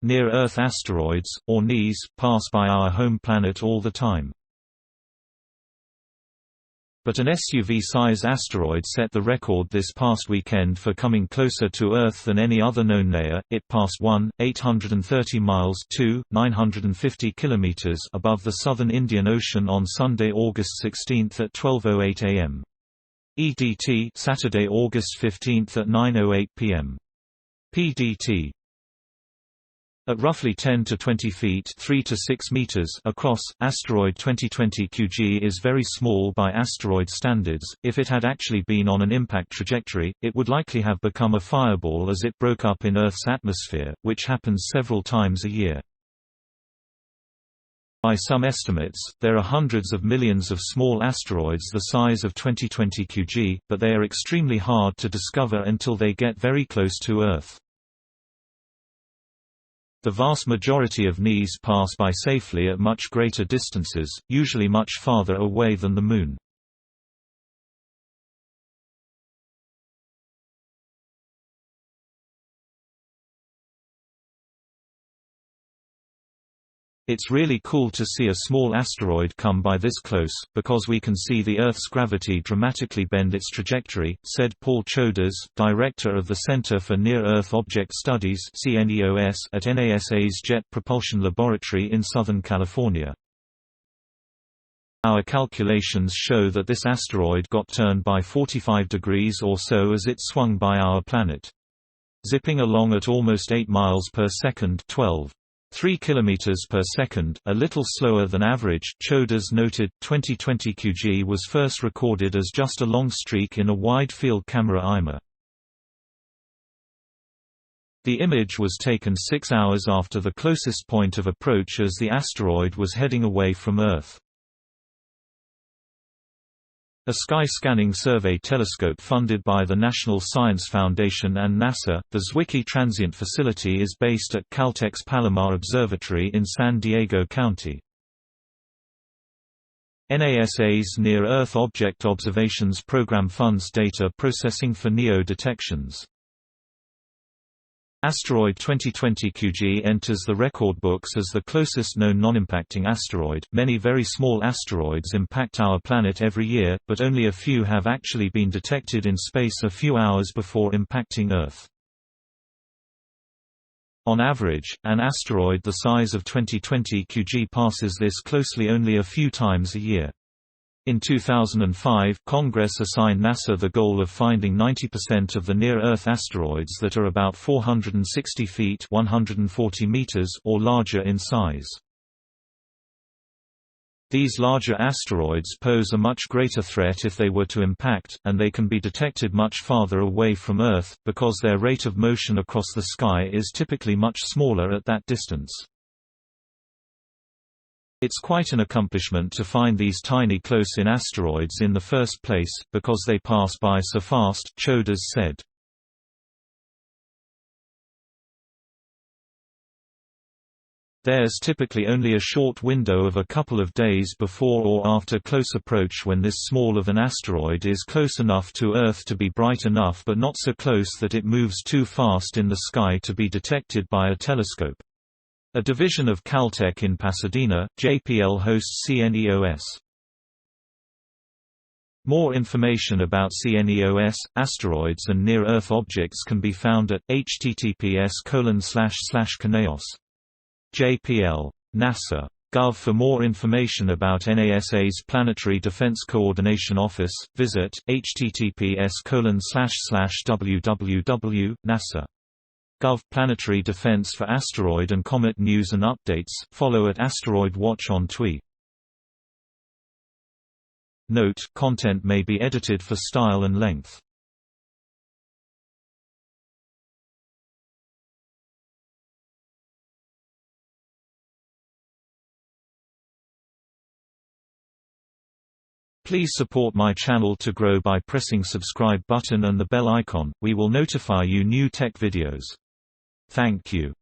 Near-Earth asteroids, or NEAs, pass by our home planet all the time. But an SUV-size asteroid set the record this past weekend for coming closer to Earth than any other known NEA. It passed 1,830 miles (950 kilometers) above the southern Indian Ocean on Sunday, August 16 at 12:08 a.m. EDT, Saturday, August 15 at 9:08 p.m. PDT. At roughly 10 to 20 feet (3 to 6 meters) across, asteroid 2020 QG is very small by asteroid standards. If it had actually been on an impact trajectory, it would likely have become a fireball as it broke up in Earth's atmosphere, which happens several times a year. By some estimates, there are hundreds of millions of small asteroids the size of 2020 QG, but they are extremely hard to discover until they get very close to Earth. The vast majority of NEAs pass by safely at much greater distances, usually much farther away than the Moon. It's really cool to see a small asteroid come by this close, because we can see the Earth's gravity dramatically bend its trajectory, said Paul Choders, director of the Center for Near-Earth Object Studies at NASA's Jet Propulsion Laboratory in Southern California. Our calculations show that this asteroid got turned by 45 degrees or so as it swung by our planet. Zipping along at almost 8 miles per second, 12.3 km per second, a little slower than average. Choders noted, 2020 QG was first recorded as just a long streak in a wide-field camera IMA. The image was taken 6 hours after the closest point of approach as the asteroid was heading away from Earth. A sky-scanning survey telescope funded by the National Science Foundation and NASA, the Zwicky Transient Facility is based at Caltech's Palomar Observatory in San Diego County. NASA's Near-Earth Object Observations Program funds data processing for NEO detections. Asteroid 2020 QG enters the record books as the closest known non-impacting asteroid. Many very small asteroids impact our planet every year, but only a few have actually been detected in space a few hours before impacting Earth. On average, an asteroid the size of 2020 QG passes this closely only a few times a year. In 2005, Congress assigned NASA the goal of finding 90% of the near-Earth asteroids that are about 460 feet (140 meters) or larger in size. These larger asteroids pose a much greater threat if they were to impact, and they can be detected much farther away from Earth, because their rate of motion across the sky is typically much smaller at that distance. It's quite an accomplishment to find these tiny close-in asteroids in the first place, because they pass by so fast, Choders said. There's typically only a short window of a couple of days before or after close approach when this small of an asteroid is close enough to Earth to be bright enough but not so close that it moves too fast in the sky to be detected by a telescope. A division of Caltech in Pasadena, JPL hosts CNEOS. More information about CNEOS, asteroids and near-Earth objects can be found at https://CNEOS.jpl. NASA.gov. For more information about NASA's Planetary Defense Coordination Office, visit https://www.nasa.gov. Planetary Defense. For asteroid and comet news and updates, follow at Asteroid Watch on Twi. Note: content may be edited for style and length. Please support my channel to grow by pressing subscribe button and the bell icon. We will notify you new tech videos. Thank you.